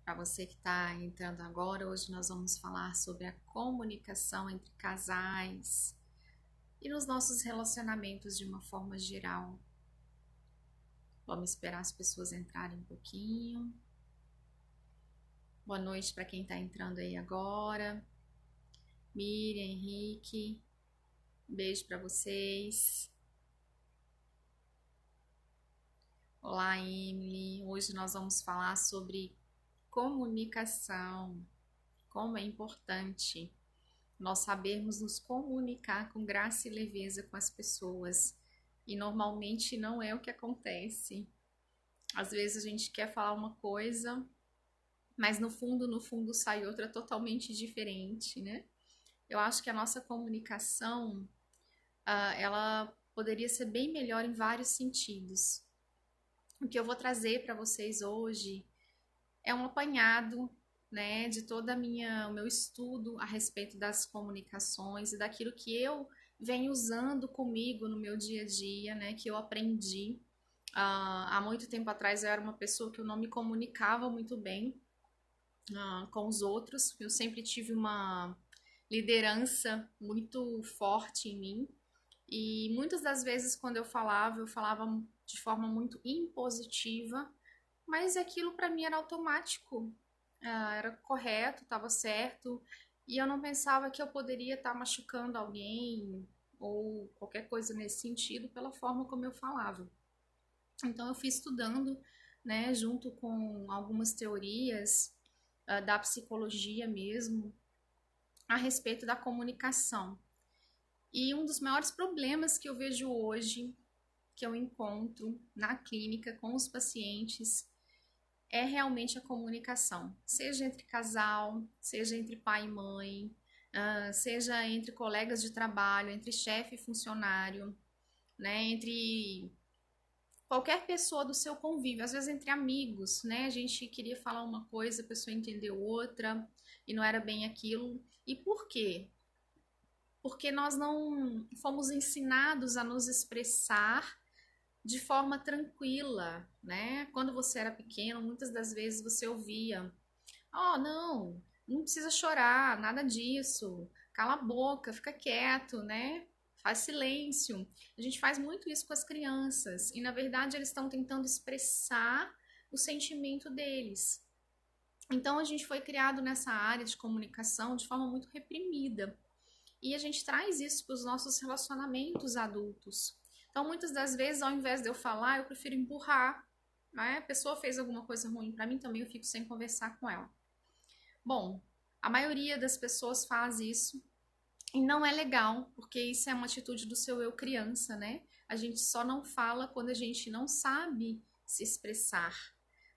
Para você que está entrando agora, hoje nós vamos falar sobre a comunicação entre casais e nos nossos relacionamentos de uma forma geral. Vamos esperar as pessoas entrarem um pouquinho. Boa noite para quem está entrando aí agora. Miriam, Henrique, beijo para vocês. Olá, Emily. Hoje nós vamos falar sobre comunicação. Como é importante nós sabermos nos comunicar com graça e leveza com as pessoas. E normalmente não é o que acontece. Às vezes a gente quer falar uma coisa, mas no fundo sai outra totalmente diferente, né? Eu acho que a nossa comunicação, ela poderia ser bem melhor em vários sentidos. O que eu vou trazer para vocês hoje é um apanhado, né, de todo o meu estudo a respeito das comunicações e daquilo que eu venho usando comigo no meu dia a dia, né, que eu aprendi. Há muito tempo atrás eu era uma pessoa que eu não me comunicava muito bem com os outros. Eu sempre tive uma liderança muito forte em mim. E muitas das vezes quando eu falava de forma muito impositiva, mas aquilo para mim era automático, era correto, estava certo, e eu não pensava que eu poderia estar machucando alguém ou qualquer coisa nesse sentido pela forma como eu falava. Então eu fui estudando, né, junto com algumas teorias da psicologia mesmo, a respeito da comunicação. E um dos maiores problemas que eu vejo hoje, que eu encontro na clínica com os pacientes, é realmente a comunicação, seja entre casal, seja entre pai e mãe, seja entre colegas de trabalho, entre chefe e funcionário, né, entre qualquer pessoa do seu convívio, às vezes entre amigos, né, a gente queria falar uma coisa, a pessoa entendeu outra e não era bem aquilo. E por quê? Porque nós não fomos ensinados a nos expressar de forma tranquila, né? Quando você era pequeno, muitas das vezes você ouvia: "Oh, não precisa chorar, nada disso. Cala a boca, fica quieto, né? Faz silêncio". A gente faz muito isso com as crianças e na verdade eles estão tentando expressar o sentimento deles. Então a gente foi criado nessa área de comunicação de forma muito reprimida. E a gente traz isso para os nossos relacionamentos adultos. Então, muitas das vezes, ao invés de eu falar, eu prefiro empurrar. Né? A pessoa fez alguma coisa ruim para mim, também eu fico sem conversar com ela. Bom, a maioria das pessoas faz isso e não é legal, porque isso é uma atitude do seu eu criança, né? A gente só não fala quando a gente não sabe se expressar.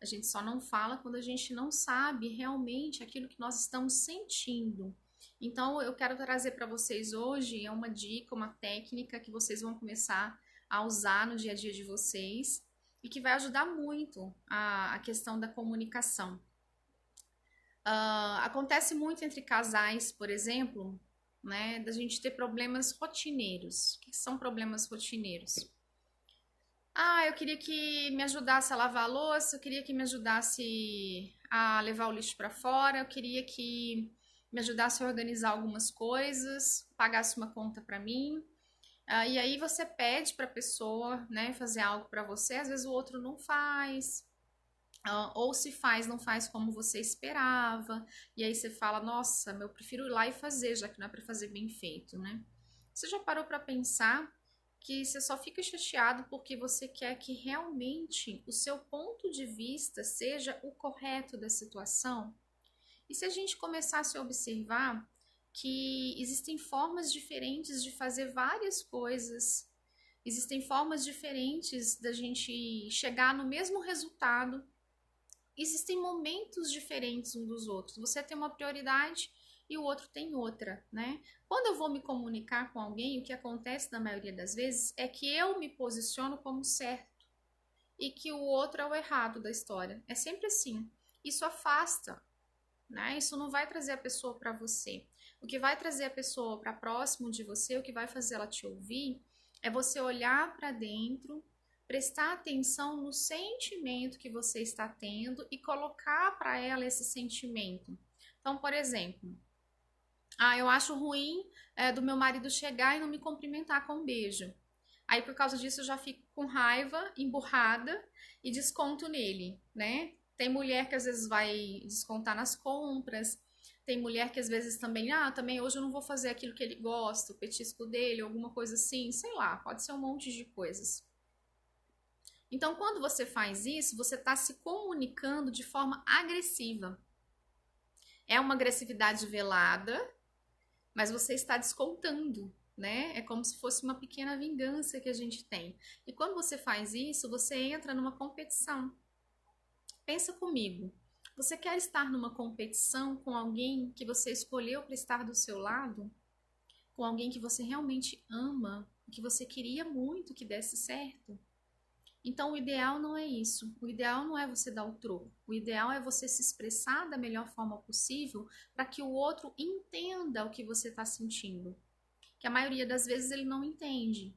A gente só não fala quando a gente não sabe realmente aquilo que nós estamos sentindo. Então, eu quero trazer para vocês hoje uma dica, uma técnica que vocês vão começar a usar no dia a dia de vocês e que vai ajudar muito a questão da comunicação. Acontece muito entre casais, por exemplo, né, da gente ter problemas rotineiros. O que são problemas rotineiros? Eu queria que me ajudasse a lavar a louça, eu queria que me ajudasse a levar o lixo para fora, eu queria que me ajudasse a organizar algumas coisas, pagasse uma conta para mim. E aí você pede para a pessoa, né, fazer algo para você, às vezes o outro não faz. Ou se faz, não faz como você esperava, e aí você fala: nossa, eu prefiro ir lá e fazer, já que não é para fazer bem feito, né? Você já parou para pensar que você só fica chateado porque você quer que realmente o seu ponto de vista seja o correto da situação? E se a gente começasse a observar que existem formas diferentes de fazer várias coisas, existem formas diferentes da gente chegar no mesmo resultado, existem momentos diferentes um dos outros. Você tem uma prioridade e o outro tem outra, né? Quando eu vou me comunicar com alguém, o que acontece na maioria das vezes é que eu me posiciono como certo e que o outro é o errado da história. É sempre assim. Isso afasta, né? Isso não vai trazer a pessoa para você. O que vai trazer a pessoa para próximo de você, o que vai fazer ela te ouvir, é você olhar para dentro, prestar atenção no sentimento que você está tendo e colocar para ela esse sentimento. Então, por exemplo, eu acho ruim do meu marido chegar e não me cumprimentar com um beijo. Aí, por causa disso, eu já fico com raiva, emburrada e desconto nele, né? Tem mulher que às vezes vai descontar nas compras, tem mulher que às vezes também, também hoje eu não vou fazer aquilo que ele gosta, o petisco dele, alguma coisa assim, sei lá, pode ser um monte de coisas. Então, quando você faz isso, você está se comunicando de forma agressiva. É uma agressividade velada, mas você está descontando, né? É como se fosse uma pequena vingança que a gente tem. E quando você faz isso, você entra numa competição. Pensa comigo. Você quer estar numa competição com alguém que você escolheu para estar do seu lado? Com alguém que você realmente ama, que você queria muito que desse certo? Então, o ideal não é isso. O ideal não é você dar o troco. O ideal é você se expressar da melhor forma possível para que o outro entenda o que você está sentindo. Que a maioria das vezes ele não entende.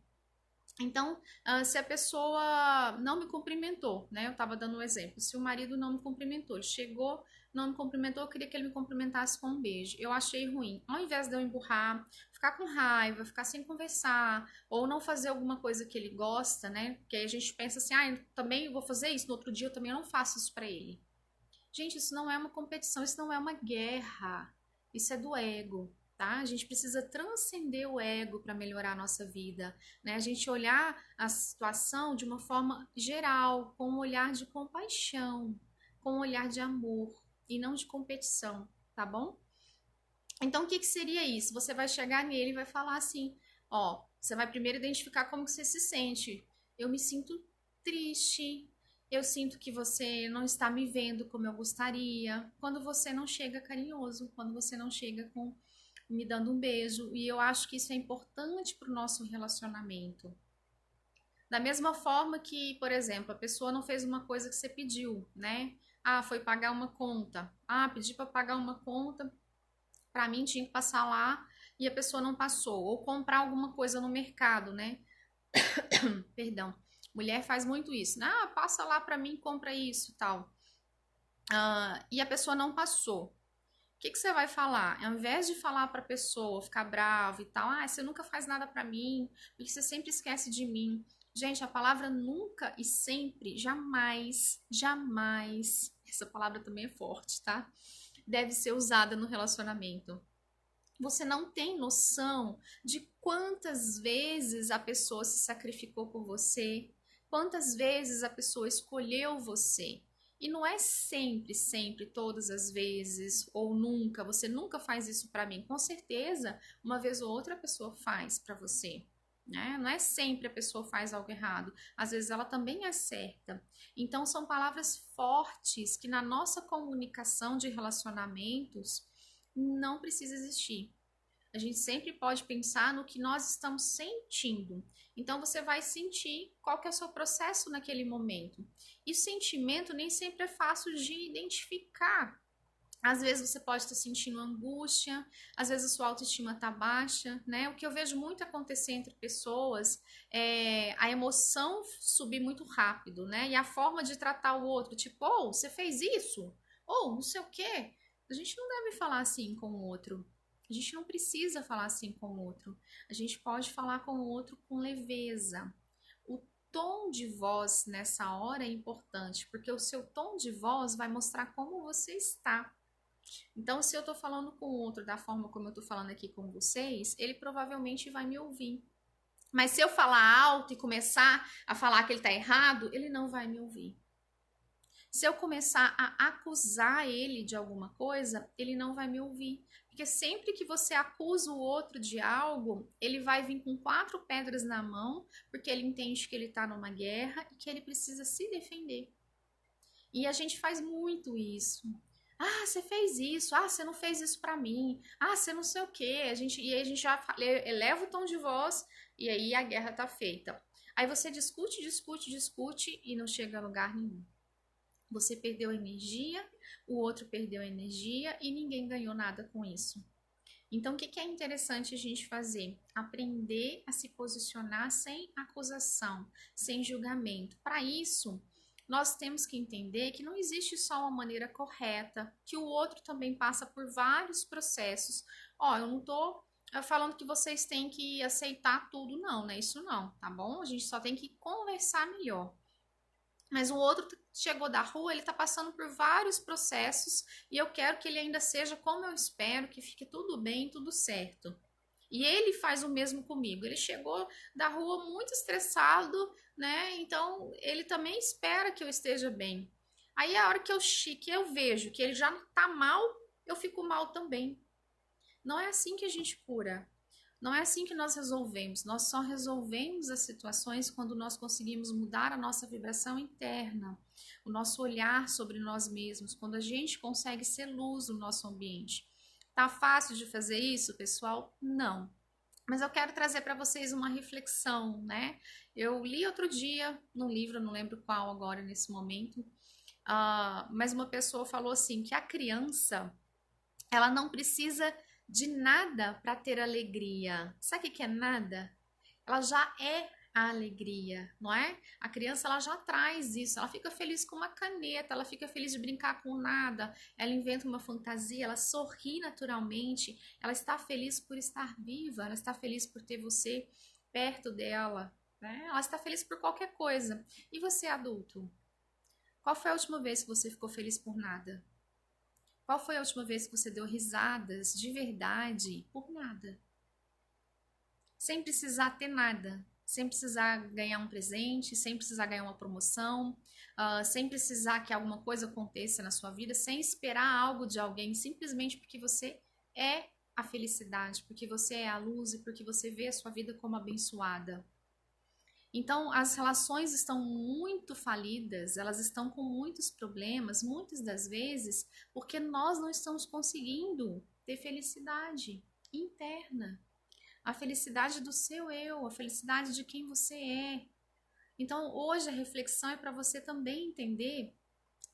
Então, se a pessoa não me cumprimentou, né? Eu estava dando um exemplo. Se o marido não me cumprimentou, ele chegou, não me cumprimentou, eu queria que ele me cumprimentasse com um beijo. Eu achei ruim. Ao invés de eu emburrar, ficar com raiva, ficar sem conversar, ou não fazer alguma coisa que ele gosta, né? Porque aí a gente pensa assim, eu também vou fazer isso, no outro dia eu também não faço isso para ele. Gente, isso não é uma competição, isso não é uma guerra. Isso é do ego, tá? A gente precisa transcender o ego para melhorar a nossa vida, né? A gente olhar a situação de uma forma geral, com um olhar de compaixão, com um olhar de amor e não de competição, tá bom? Então, o que que seria isso? Você vai chegar nele e vai falar assim, ó, você vai primeiro identificar como que você se sente. Eu me sinto triste, eu sinto que você não está me vendo como eu gostaria. Quando você não chega carinhoso, quando você não chega com me dando um beijo. E eu acho que isso é importante para o nosso relacionamento. Da mesma forma que, por exemplo, a pessoa não fez uma coisa que você pediu, né? Foi pagar uma conta. Pedi para pagar uma conta, para mim tinha que passar lá e a pessoa não passou. Ou comprar alguma coisa no mercado, né? Perdão. Mulher faz muito isso. Passa lá para mim, compra isso e tal. E a pessoa não passou. O que que você vai falar? Ao invés de falar para a pessoa ficar bravo e tal, você nunca faz nada para mim, porque você sempre esquece de mim. Gente, a palavra nunca e sempre, jamais, jamais, essa palavra também é forte, tá? Deve ser usada no relacionamento. Você não tem noção de quantas vezes a pessoa se sacrificou por você, quantas vezes a pessoa escolheu você. E não é sempre, sempre, todas as vezes, ou nunca, você nunca faz isso para mim. Com certeza, uma vez ou outra a pessoa faz para você. Né? Não é sempre a pessoa faz algo errado, às vezes ela também acerta. Então, são palavras fortes que na nossa comunicação de relacionamentos não precisa existir. A gente sempre pode pensar no que nós estamos sentindo. Então você vai sentir qual que é o seu processo naquele momento. E sentimento nem sempre é fácil de identificar. Às vezes você pode estar sentindo angústia, às vezes a sua autoestima está baixa, né? O que eu vejo muito acontecer entre pessoas é a emoção subir muito rápido, né? E a forma de tratar o outro, tipo, você fez isso? Não sei o quê. A gente não deve falar assim com o outro. A gente não precisa falar assim com o outro. A gente pode falar com o outro com leveza. O tom de voz nessa hora é importante, porque o seu tom de voz vai mostrar como você está. Então, se eu tô falando com o outro da forma como eu tô falando aqui com vocês, ele provavelmente vai me ouvir. Mas se eu falar alto e começar a falar que ele tá errado, ele não vai me ouvir. Se eu começar a acusar ele de alguma coisa, ele não vai me ouvir. Porque sempre que você acusa o outro de algo, ele vai vir com 4 pedras na mão, porque ele entende que ele tá numa guerra e que ele precisa se defender. E a gente faz muito isso. Você fez isso. Você não fez isso pra mim. Você não sei o quê. E aí a gente já eleva o tom de voz e aí a guerra tá feita. Aí você discute, discute, discute e não chega a lugar nenhum. Você perdeu energia, o outro perdeu energia e ninguém ganhou nada com isso. Então, o que que é interessante a gente fazer? Aprender a se posicionar sem acusação, sem julgamento. Para isso, nós temos que entender que não existe só uma maneira correta, que o outro também passa por vários processos. Ó, eu não tô falando que vocês têm que aceitar tudo, não, né? Isso não, tá bom? A gente só tem que conversar melhor. Mas o outro chegou da rua, ele tá passando por vários processos e eu quero que ele ainda seja como eu espero, que fique tudo bem, tudo certo. E ele faz o mesmo comigo. Ele chegou da rua muito estressado, né? Então ele também espera que eu esteja bem. Aí a hora que eu vejo que ele já tá mal, eu fico mal também. Não é assim que a gente cura. Não é assim que nós resolvemos. Nós só resolvemos as situações quando nós conseguimos mudar a nossa vibração interna, o nosso olhar sobre nós mesmos, quando a gente consegue ser luz no nosso ambiente. Tá fácil de fazer isso, pessoal? Não. Mas eu quero trazer para vocês uma reflexão, né? Eu li outro dia num livro, não lembro qual agora nesse momento, mas uma pessoa falou assim que a criança ela não precisa de nada para ter alegria. Sabe o que é nada? Ela já é a alegria, não é? A criança ela já traz isso, ela fica feliz com uma caneta, ela fica feliz de brincar com nada, ela inventa uma fantasia, ela sorri naturalmente, ela está feliz por estar viva, ela está feliz por ter você perto dela, né? Ela está feliz por qualquer coisa. E você, adulto? Qual foi a última vez que você ficou feliz por nada? Qual foi a última vez que você deu risadas de verdade por nada? Sem precisar ter nada, sem precisar ganhar um presente, sem precisar ganhar uma promoção, sem precisar que alguma coisa aconteça na sua vida, sem esperar algo de alguém, simplesmente porque você é a felicidade, porque você é a luz e porque você vê a sua vida como abençoada. Então, as relações estão muito falidas, elas estão com muitos problemas, muitas das vezes, porque nós não estamos conseguindo ter felicidade interna, a felicidade do seu eu, a felicidade de quem você é. Então, hoje a reflexão é para você também entender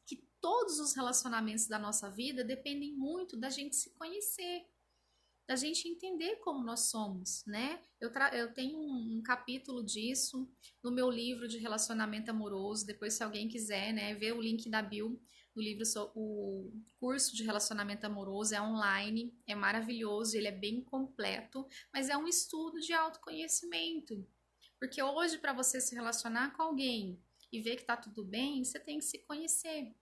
que todos os relacionamentos da nossa vida dependem muito da gente se conhecer, da gente entender como nós somos, né? Eu tenho um capítulo disso no meu livro de relacionamento amoroso. Depois, se alguém quiser, né, ver o link da bio do livro, o curso de relacionamento amoroso é online, é maravilhoso, ele é bem completo, mas é um estudo de autoconhecimento. Porque hoje, para você se relacionar com alguém e ver que tá tudo bem, você tem que se conhecer.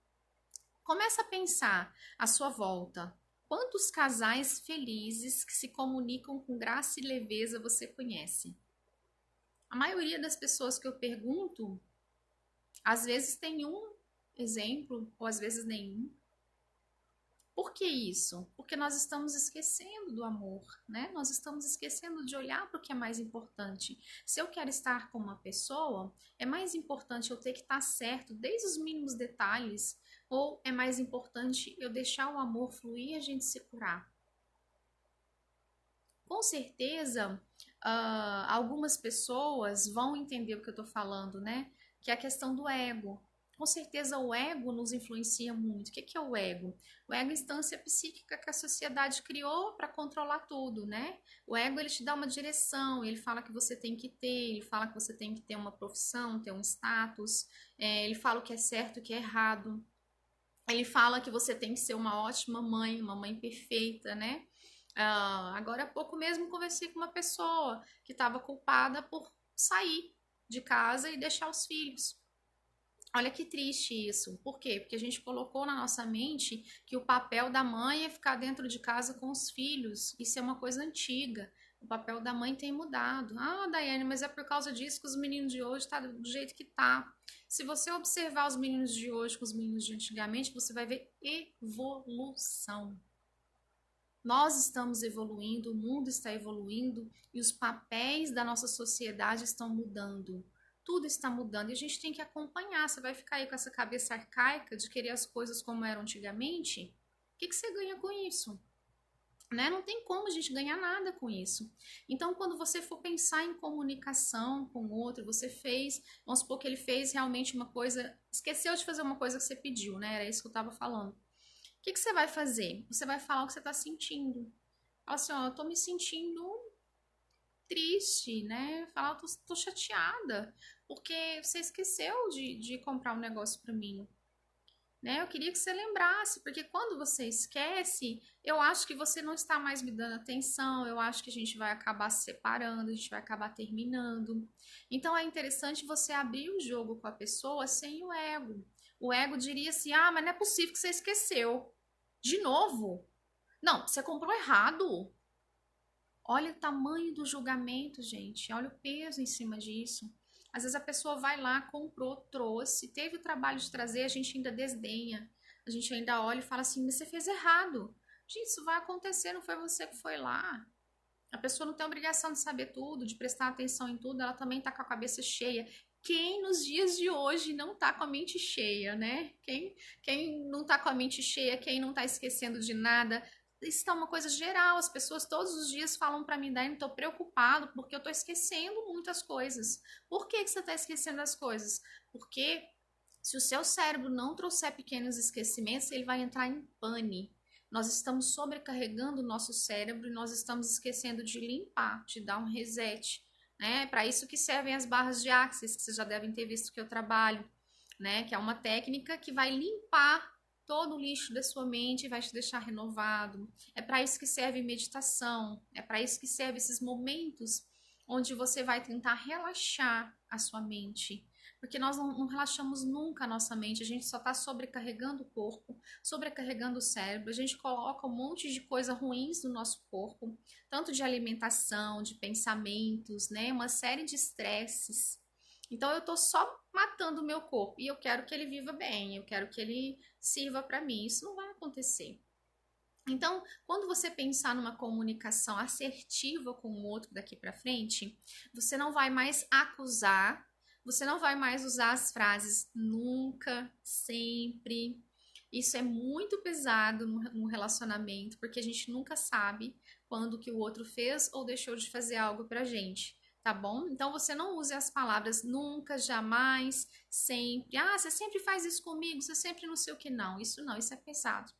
Começa a pensar à sua volta. Quantos casais felizes que se comunicam com graça e leveza você conhece? A maioria das pessoas que eu pergunto, às vezes tem um exemplo, ou às vezes nenhum. Por que isso? Porque nós estamos esquecendo do amor, né? Nós estamos esquecendo de olhar para o que é mais importante. Se eu quero estar com uma pessoa, é mais importante eu ter que estar certo desde os mínimos detalhes, ou é mais importante eu deixar o amor fluir e a gente se curar? Com certeza, algumas pessoas vão entender o que eu estou falando, né? Que é a questão do ego. Com certeza o ego nos influencia muito. O que que é o ego? O ego é a instância psíquica que a sociedade criou para controlar tudo, né? O ego ele te dá uma direção, ele fala que você tem que ter, ele fala que você tem que ter uma profissão, ter um status, ele fala o que é certo e o que é errado. Ele fala que você tem que ser uma ótima mãe, uma mãe perfeita, né? Agora há pouco mesmo conversei com uma pessoa que estava culpada por sair de casa e deixar os filhos. Olha que triste isso. Por quê? Porque a gente colocou na nossa mente que o papel da mãe é ficar dentro de casa com os filhos. Isso é uma coisa antiga. O papel da mãe tem mudado. Ah, Daiane, mas é por causa disso que os meninos de hoje estão do jeito que tá. Se você observar os meninos de hoje com os meninos de antigamente, você vai ver evolução. Nós estamos evoluindo, o mundo está evoluindo e os papéis da nossa sociedade estão mudando. Tudo está mudando e a gente tem que acompanhar. Você vai ficar aí com essa cabeça arcaica de querer as coisas como eram antigamente? O que que você ganha com isso? Né? Não tem como a gente ganhar nada com isso. Então, quando você for pensar em comunicação com o outro, você fez, vamos supor que ele fez realmente uma coisa, esqueceu de fazer uma coisa que você pediu, né? Era isso que eu estava falando. O que que você vai fazer? Você vai falar o que você está sentindo. Fala assim, ó, eu tô me sentindo triste, né? Fala, tô chateada, porque você esqueceu de comprar um negócio para mim, né? Eu queria que você lembrasse, porque quando você esquece, eu acho que você não está mais me dando atenção, eu acho que a gente vai acabar se separando, a gente vai acabar terminando. Então é interessante você abrir o jogo com a pessoa sem o ego. O ego diria assim: ah, mas não é possível que você esqueceu. De novo? Não, você comprou errado. Olha o tamanho do julgamento, gente. Olha o peso em cima disso. Às vezes a pessoa vai lá, comprou, trouxe, teve o trabalho de trazer, a gente ainda desdenha. A gente ainda olha e fala assim: mas você fez errado. Gente, isso vai acontecer, não foi você que foi lá. A pessoa não tem obrigação de saber tudo, de prestar atenção em tudo, ela também tá com a cabeça cheia. Quem nos dias de hoje não tá com a mente cheia, né? Quem não tá com a mente cheia, quem não tá esquecendo de nada, isso tá uma coisa geral. As pessoas todos os dias falam para mim, Daiane, tô preocupado porque eu tô esquecendo muitas coisas. Por que que você tá esquecendo as coisas? Porque se o seu cérebro não trouxer pequenos esquecimentos, ele vai entrar em pane. Nós estamos sobrecarregando o nosso cérebro e nós estamos esquecendo de limpar, de dar um reset, né? Para isso que servem as barras de Axis, que vocês já devem ter visto que eu trabalho, né? Que é uma técnica que vai limpar todo o lixo da sua mente e vai te deixar renovado. É para isso que serve meditação, é para isso que serve esses momentos onde você vai tentar relaxar a sua mente. Porque nós não relaxamos nunca a nossa mente, a gente só está sobrecarregando o corpo, sobrecarregando o cérebro, a gente coloca um monte de coisa ruins no nosso corpo, tanto de alimentação, de pensamentos, né? Uma série de estresses. Então eu estou só matando o meu corpo e eu quero que ele viva bem, eu quero que ele sirva para mim. Isso não vai acontecer. Então, quando você pensar numa comunicação assertiva com o outro daqui para frente, você não vai mais acusar, você não vai mais usar as frases nunca, sempre. Isso é muito pesado no relacionamento, porque a gente nunca sabe quando que o outro fez ou deixou de fazer algo pra gente, tá bom? Então você não use as palavras nunca, jamais, sempre. Ah, você sempre faz isso comigo, você sempre não sei o que não. Isso não, isso é pesado.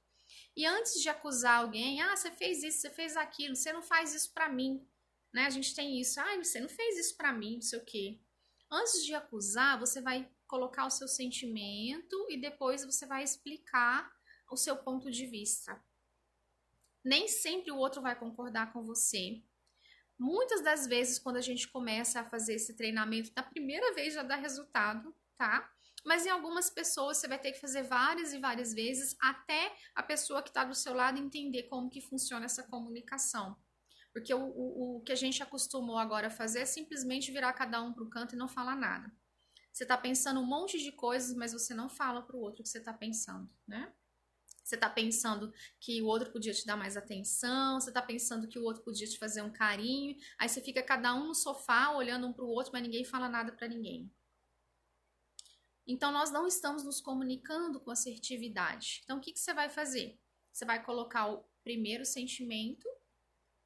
E antes de acusar alguém, ah, você fez isso, você fez aquilo, você não faz isso pra mim, né? A gente tem isso, ah, você não fez isso pra mim, não sei o quê. Antes de acusar, você vai colocar o seu sentimento e depois você vai explicar o seu ponto de vista. Nem sempre o outro vai concordar com você. Muitas das vezes, quando a gente começa a fazer esse treinamento, da primeira vez já dá resultado, tá? Mas em algumas pessoas você vai ter que fazer várias e várias vezes até a pessoa que está do seu lado entender como que funciona essa comunicação. Porque o que a gente acostumou agora a fazer é simplesmente virar cada um para o canto e não falar nada. Você está pensando um monte de coisas, mas você não fala para o outro o que você está pensando, né? Você tá pensando que o outro podia te dar mais atenção, você tá pensando que o outro podia te fazer um carinho, aí você fica cada um no sofá olhando um pro outro, mas ninguém fala nada para ninguém. Então nós não estamos nos comunicando com assertividade. Então o que que você vai fazer? Você vai colocar o primeiro sentimento.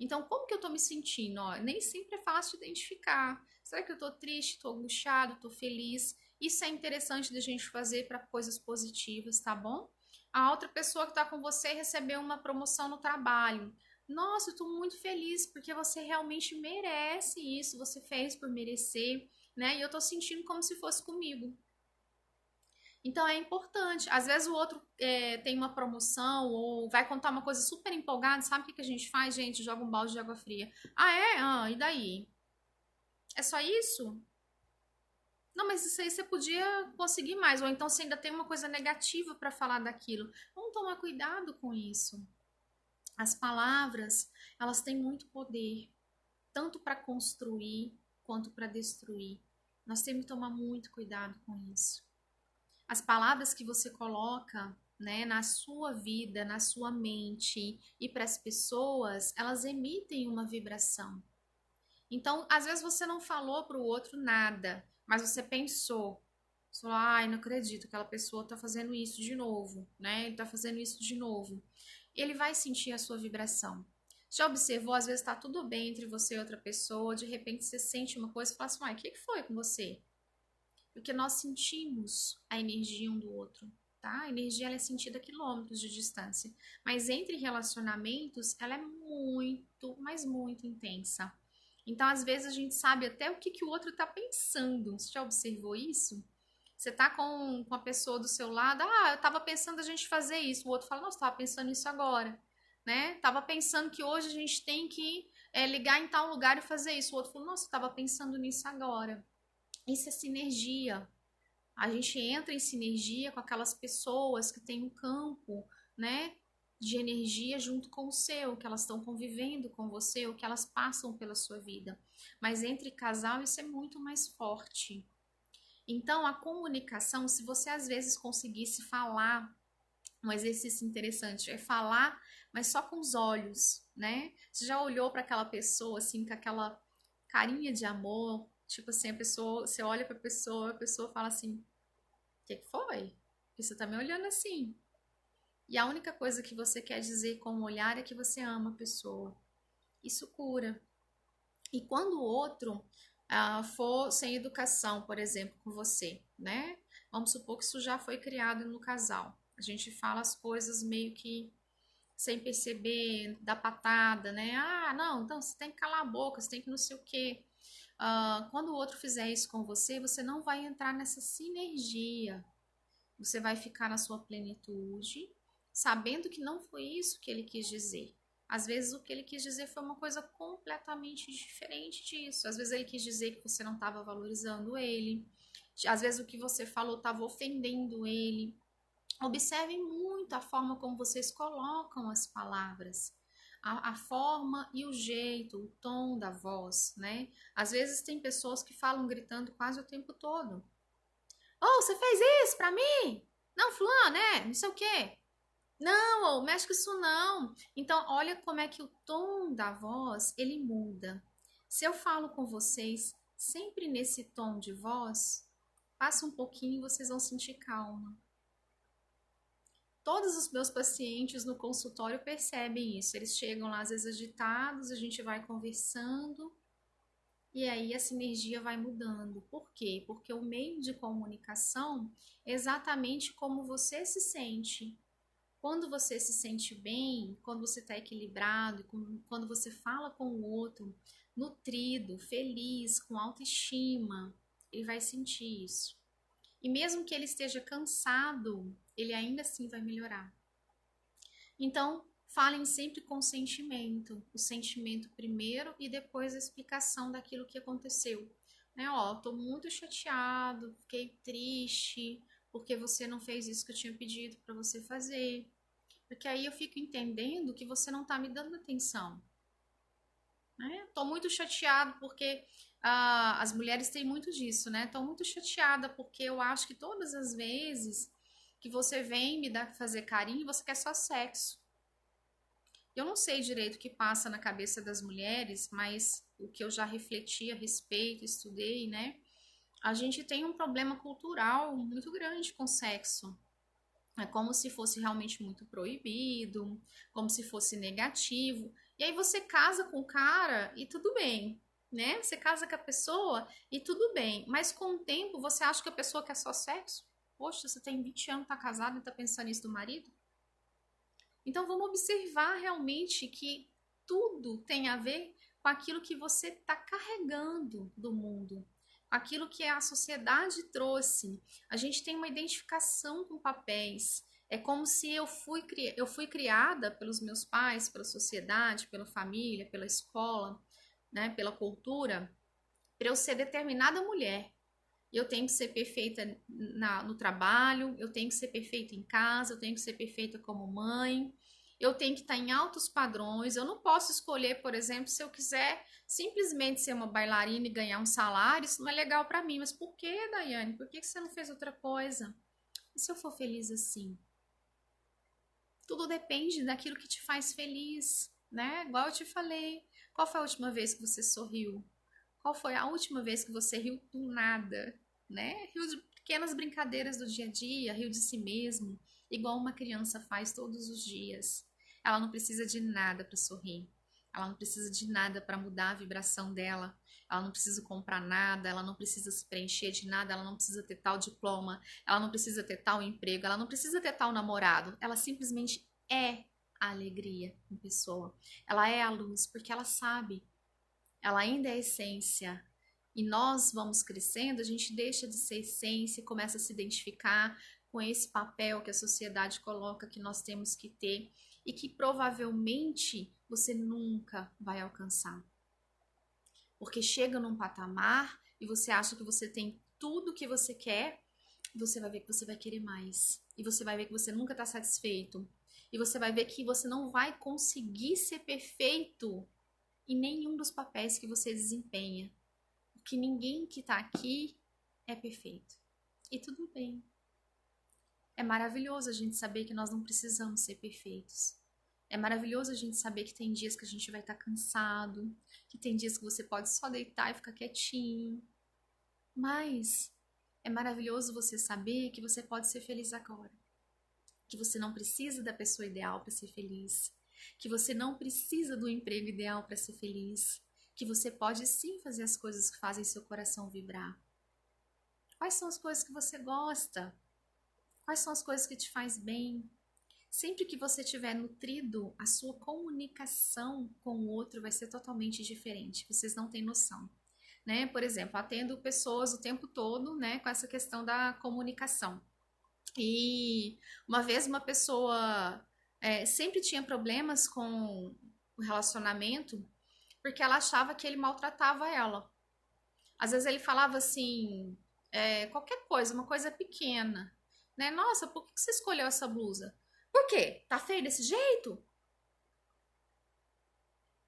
Então como que eu tô me sentindo? Ó, nem sempre é fácil de identificar. Será que eu tô triste, tô angustiado, tô feliz? Isso é interessante da gente fazer para coisas positivas, tá bom? A outra pessoa que está com você recebeu uma promoção no trabalho. Nossa, eu estou muito feliz porque você realmente merece isso, você fez por merecer, né? E eu estou sentindo como se fosse comigo. Então é importante. Às vezes o outro tem uma promoção ou vai contar uma coisa super empolgada. Sabe o que que a gente faz, gente? Joga um balde de água fria. Ah, é? Ah, e daí? É só isso? Não, mas isso aí você podia conseguir mais. Ou então você ainda tem uma coisa negativa para falar daquilo. Vamos tomar cuidado com isso. As palavras, elas têm muito poder, tanto para construir quanto para destruir. Nós temos que tomar muito cuidado com isso. As palavras que você coloca, né, na sua vida, na sua mente e para as pessoas, elas emitem uma vibração. Então, às vezes você não falou para o outro nada, mas você pensou. Você falou, ai, não acredito, aquela pessoa está fazendo isso de novo, né? Ele está fazendo isso de novo. Ele vai sentir a sua vibração. Já observou, às vezes está tudo bem entre você e outra pessoa, de repente você sente uma coisa e fala assim, ai, o que foi com você? Porque nós sentimos a energia um do outro, tá? A energia ela é sentida a quilômetros de distância, mas entre relacionamentos ela é muito, mas muito intensa. Então, às vezes, a gente sabe até o que, que o outro tá pensando. Você já observou isso? Você tá com a pessoa do seu lado, eu tava pensando a gente fazer isso. O outro fala, nossa, tava pensando nisso agora, né? Tava pensando que hoje a gente tem que ligar em tal lugar e fazer isso. O outro falou, nossa, tava pensando nisso agora. Isso é sinergia. A gente entra em sinergia com aquelas pessoas que têm um campo, né, de energia junto com o seu, que elas estão convivendo com você, ou que elas passam pela sua vida. Mas entre casal isso é muito mais forte. Então, a comunicação, se você às vezes conseguisse falar, um exercício interessante é falar, mas só com os olhos, né? Você já olhou para aquela pessoa assim, com aquela carinha de amor, tipo assim, a pessoa, você olha para a pessoa fala assim: "O que que foi? Porque você tá me olhando assim?" E a única coisa que você quer dizer com o olhar é que você ama a pessoa. Isso cura. E quando o outro for sem educação, por exemplo, com você, né? Vamos supor que isso já foi criado no casal. A gente fala as coisas meio que sem perceber, dá patada, né? Ah, não, então você tem que calar a boca, você tem que não sei o quê. Quando o outro fizer isso com você, você não vai entrar nessa sinergia. Você vai ficar na sua plenitude, sabendo que não foi isso que ele quis dizer. Às vezes o que ele quis dizer foi uma coisa completamente diferente disso. Às vezes ele quis dizer que você não estava valorizando ele. Às vezes o que você falou estava ofendendo ele. Observem muito a forma como vocês colocam as palavras. A forma e o jeito, o tom da voz, né? Às vezes tem pessoas que falam gritando quase o tempo todo. Oh, você fez isso pra mim? Não, fulano, né? Não sei o quê. Não, oh, mexe com isso não. Então, olha como é que o tom da voz, ele muda. Se eu falo com vocês sempre nesse tom de voz, passa um pouquinho e vocês vão sentir calma. Todos os meus pacientes no consultório percebem isso. Eles chegam lá às vezes agitados, a gente vai conversando e aí a sinergia vai mudando. Por quê? Porque o meio de comunicação é exatamente como você se sente. Quando você se sente bem, quando você está equilibrado, quando você fala com o outro, nutrido, feliz, com autoestima, ele vai sentir isso. E mesmo que ele esteja cansado, ele ainda assim vai melhorar. Então, falem sempre com sentimento, o sentimento primeiro e depois a explicação daquilo que aconteceu. Né? Ó, tô muito chateado, fiquei triste, porque você não fez isso que eu tinha pedido para você fazer. Porque aí eu fico entendendo que você não tá me dando atenção. Né? Tô muito chateado porque as mulheres têm muito disso, né? Tô muito chateada porque eu acho que todas as vezes que você vem me dar fazer carinho, você quer só sexo. Eu não sei direito o que passa na cabeça das mulheres, mas o que eu já refleti a respeito, estudei, né? A gente tem um problema cultural muito grande com sexo. É como se fosse realmente muito proibido, como se fosse negativo. E aí você casa com o cara e tudo bem, né? Você casa com a pessoa e tudo bem. Mas com o tempo você acha que a pessoa quer só sexo? Poxa, você tem 20 anos, tá casado e tá pensando isso do marido? Então vamos observar realmente que tudo tem a ver com aquilo que você está carregando do mundo, aquilo que a sociedade trouxe. A gente tem uma identificação com papéis. É como se eu fui criada pelos meus pais, pela sociedade, pela família, pela escola, né, pela cultura, para eu ser determinada mulher. Eu tenho que ser perfeita no trabalho, eu tenho que ser perfeita em casa, eu tenho que ser perfeita como mãe, eu tenho que estar em altos padrões. Eu não posso escolher, por exemplo, se eu quiser simplesmente ser uma bailarina e ganhar um salário, isso não é legal para mim. Mas por que, Daiane? Por que você não fez outra coisa? E se eu for feliz assim? Tudo depende daquilo que te faz feliz, né? Igual eu te falei. Qual foi a última vez que você sorriu? Qual foi a última vez que você riu do nada, né? Riu de pequenas brincadeiras do dia a dia, riu de si mesmo, igual uma criança faz todos os dias. Ela não precisa de nada para sorrir. Ela não precisa de nada para mudar a vibração dela. ela não precisa comprar nada, ela não precisa se preencher de nada, ela não precisa ter tal diploma, ela não precisa ter tal emprego, ela não precisa ter tal namorado. Ela simplesmente é a alegria em pessoa. Ela é a luz, porque ela sabe, ela ainda é a essência. E nós vamos crescendo, a gente deixa de ser essência e começa a se identificar com esse papel que a sociedade coloca que nós temos que ter e que provavelmente você nunca vai alcançar. Porque chega num patamar e você acha que você tem tudo o que você quer, e você vai ver que você vai querer mais. E você vai ver que você nunca está satisfeito. E você vai ver que você não vai conseguir ser perfeito em nenhum dos papéis que você desempenha. Porque ninguém que está aqui é perfeito. E tudo bem. É maravilhoso a gente saber que nós não precisamos ser perfeitos. É maravilhoso a gente saber que tem dias que a gente vai estar cansado, que tem dias que você pode só deitar e ficar quietinho. Mas é maravilhoso você saber que você pode ser feliz agora. Que você não precisa da pessoa ideal para ser feliz. Que você não precisa do emprego ideal para ser feliz. Que você pode sim fazer as coisas que fazem seu coração vibrar. Quais são as coisas que você gosta? Quais são as coisas que te faz bem? Sempre que você tiver nutrido, a sua comunicação com o outro vai ser totalmente diferente. Vocês não têm noção, né? Por exemplo, atendo pessoas o tempo todo, né, com essa questão da comunicação. E uma vez uma pessoa sempre tinha problemas com o relacionamento porque ela achava que ele maltratava ela. Às vezes ele falava assim, qualquer coisa, uma coisa pequena, né? Nossa, por que você escolheu essa blusa? Por quê? Tá feio desse jeito?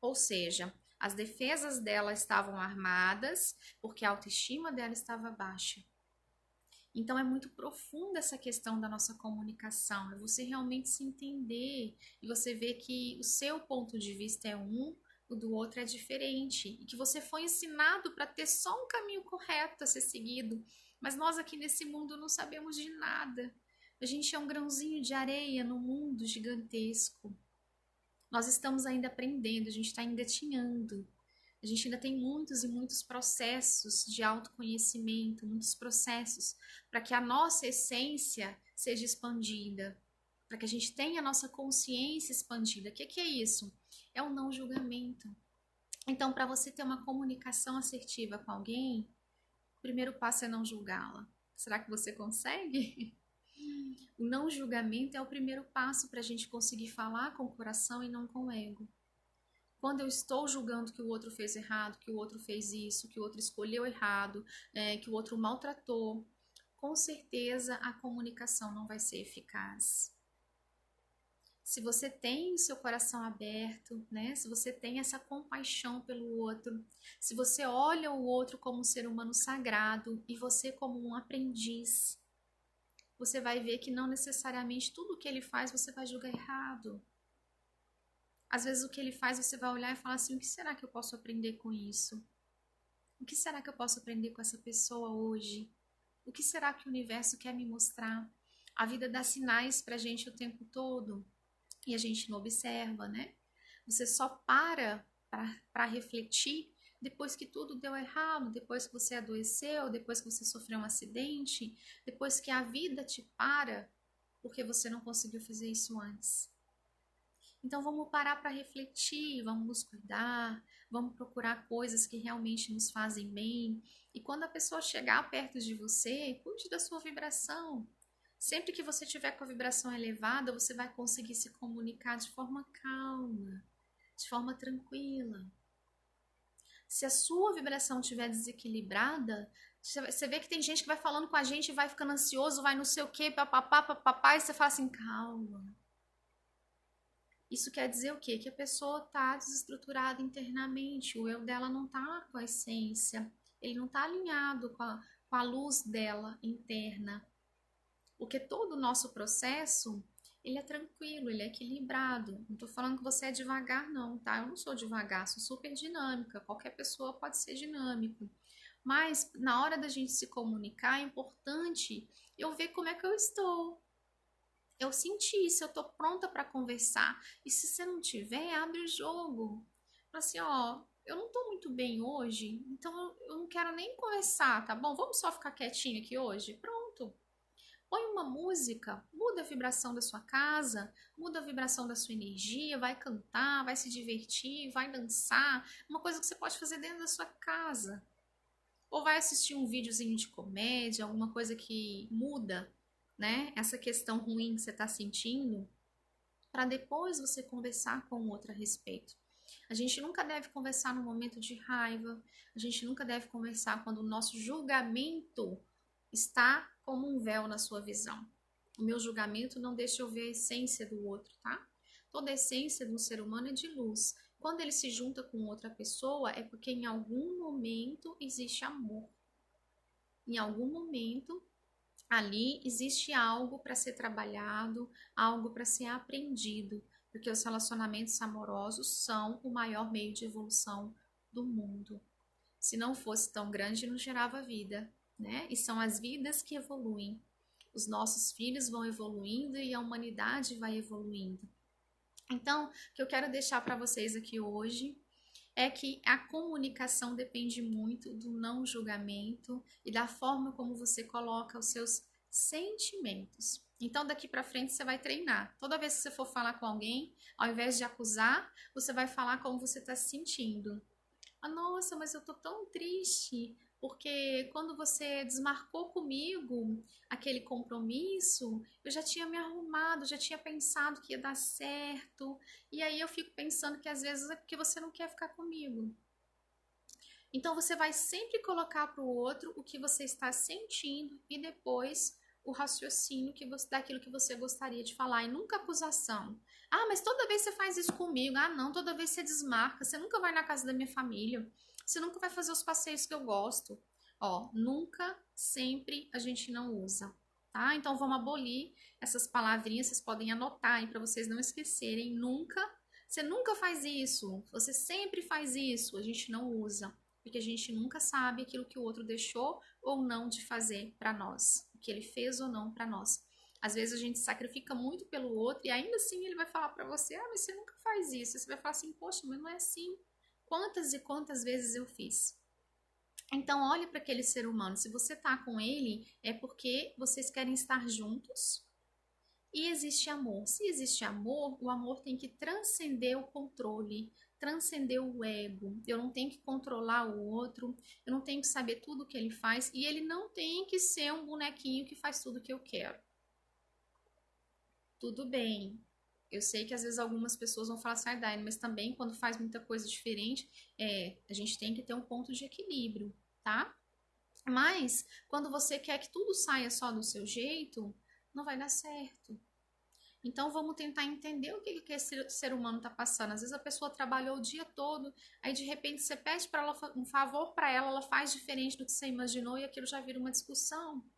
Ou seja, as defesas dela estavam armadas porque a autoestima dela estava baixa. Então é muito profunda essa questão da nossa comunicação, é você realmente se entender e você ver que o seu ponto de vista é um, o do outro é diferente e que você foi ensinado para ter só um caminho correto a ser seguido, mas nós aqui nesse mundo não sabemos de nada. A gente é um grãozinho de areia no mundo gigantesco. Nós estamos ainda aprendendo, a gente está engatinhando. A gente ainda tem muitos e muitos processos de autoconhecimento, muitos processos para que a nossa essência seja expandida, para que a gente tenha a nossa consciência expandida. O que é isso? É o não julgamento. Então, para você ter uma comunicação assertiva com alguém, o primeiro passo é não julgá-la. Será que você consegue? O não julgamento é o primeiro passo para a gente conseguir falar com o coração e não com o ego. Quando eu estou julgando que o outro fez errado, que o outro fez isso, que o outro escolheu errado, que o outro maltratou, com certeza a comunicação não vai ser eficaz. Se você tem o seu coração aberto, né? Se você tem essa compaixão pelo outro, se você olha o outro como um ser humano sagrado e você como um aprendiz, você vai ver que não necessariamente tudo que ele faz você vai julgar errado. Às vezes o que ele faz você vai olhar e falar assim, o que será que eu posso aprender com isso? O que será que eu posso aprender com essa pessoa hoje? O que será que o universo quer me mostrar? A vida dá sinais pra gente o tempo todo e a gente não observa, né? Você só para refletir depois que tudo deu errado, depois que você adoeceu, depois que você sofreu um acidente, depois que a vida te para porque você não conseguiu fazer isso antes. Então vamos parar para refletir, vamos nos cuidar, vamos procurar coisas que realmente nos fazem bem. E quando a pessoa chegar perto de você, cuide da sua vibração. Sempre que você tiver com a vibração elevada, você vai conseguir se comunicar de forma calma, de forma tranquila. Se a sua vibração estiver desequilibrada, você vê que tem gente que vai falando com a gente, vai ficando ansioso, vai não sei o que, papapá, papapá, e você fala assim, calma. Isso quer dizer o quê? Que a pessoa está desestruturada internamente, o eu dela não está com a essência, ele não está alinhado com a luz dela interna. Porque todo o nosso processo, ele é tranquilo, ele é equilibrado. Não estou falando que você é devagar, não, tá? Eu não sou devagar, sou super dinâmica. Qualquer pessoa pode ser dinâmico. Mas na hora da gente se comunicar, é importante eu ver como é que eu estou. Eu senti, se eu tô pronta para conversar. E se você não tiver, abre o jogo. Fala assim, ó, eu não tô muito bem hoje, então eu não quero nem conversar, tá bom? Vamos só ficar quietinho aqui hoje? Pronto. Põe uma música, muda a vibração da sua casa, muda a vibração da sua energia, vai cantar, vai se divertir, vai dançar, uma coisa que você pode fazer dentro da sua casa. Ou vai assistir um videozinho de comédia, alguma coisa que muda, né? Essa questão ruim que você está sentindo, para depois você conversar com o outro a respeito. A gente nunca deve conversar no momento de raiva, a gente nunca deve conversar quando o nosso julgamento está como um véu na sua visão. O meu julgamento não deixa eu ver a essência do outro, tá? Toda a essência de um ser humano é de luz. Quando ele se junta com outra pessoa, é porque em algum momento existe amor. Em algum momento ali existe algo para ser trabalhado, algo para ser aprendido, porque os relacionamentos amorosos são o maior meio de evolução do mundo. Se não fosse tão grande, não gerava vida, né? E são as vidas que evoluem. Os nossos filhos vão evoluindo e a humanidade vai evoluindo. Então, o que eu quero deixar para vocês aqui hoje é que a comunicação depende muito do não julgamento e da forma como você coloca os seus sentimentos. Então, daqui para frente, você vai treinar. Toda vez que você for falar com alguém, ao invés de acusar, você vai falar como você está se sentindo. Ah, nossa, mas eu tô tão triste, porque quando você desmarcou comigo aquele compromisso, eu já tinha me arrumado, já tinha pensado que ia dar certo, e aí eu fico pensando que às vezes é porque você não quer ficar comigo. Então você vai sempre colocar para o outro o que você está sentindo e depois o raciocínio daquilo que você gostaria de falar e nunca acusação. Ah, mas toda vez você faz isso comigo. Ah, não, toda vez você desmarca. Você nunca vai na casa da minha família. Você nunca vai fazer os passeios que eu gosto. Ó, nunca, sempre a gente não usa, tá? Então vamos abolir essas palavrinhas. Vocês podem anotar aí para vocês não esquecerem. Nunca. Você nunca faz isso. Você sempre faz isso. A gente não usa porque a gente nunca sabe aquilo que o outro deixou ou não de fazer para nós, o que ele fez ou não para nós. Às vezes a gente sacrifica muito pelo outro e ainda assim ele vai falar para você: ah, mas você nunca faz isso. Você vai falar assim: poxa, mas não é assim. Quantas e quantas vezes eu fiz? Então, olhe para aquele ser humano. Se você tá com ele, é porque vocês querem estar juntos e existe amor. Se existe amor, o amor tem que transcender o controle, transcender o ego. Eu não tenho que controlar o outro, eu não tenho que saber tudo o que ele faz e ele não tem que ser um bonequinho que faz tudo o que eu quero. Tudo bem. Eu sei que às vezes algumas pessoas vão falar assim, Daiane, mas também quando faz muita coisa diferente, a gente tem que ter um ponto de equilíbrio, tá? Mas quando você quer que tudo saia só do seu jeito, não vai dar certo. Então vamos tentar entender o que esse ser humano está passando. Às vezes a pessoa trabalhou o dia todo, aí de repente você pede para ela um favor para ela faz diferente do que você imaginou e aquilo já vira uma discussão.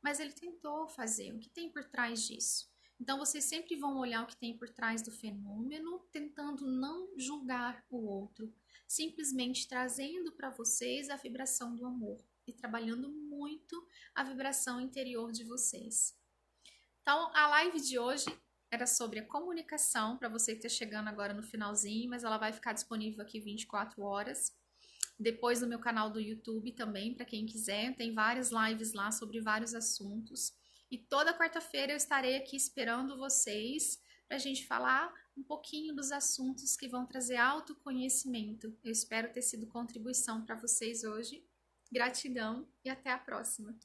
Mas ele tentou fazer. O que tem por trás disso? Então vocês sempre vão olhar o que tem por trás do fenômeno, tentando não julgar o outro, simplesmente trazendo para vocês a vibração do amor e trabalhando muito a vibração interior de vocês. Então, a live de hoje era sobre a comunicação, para você que está chegando agora no finalzinho, mas ela vai ficar disponível aqui 24 horas. Depois no meu canal do YouTube também, para quem quiser, tem várias lives lá sobre vários assuntos. E toda quarta-feira eu estarei aqui esperando vocês para a gente falar um pouquinho dos assuntos que vão trazer autoconhecimento. Eu espero ter sido contribuição para vocês hoje. Gratidão e até a próxima!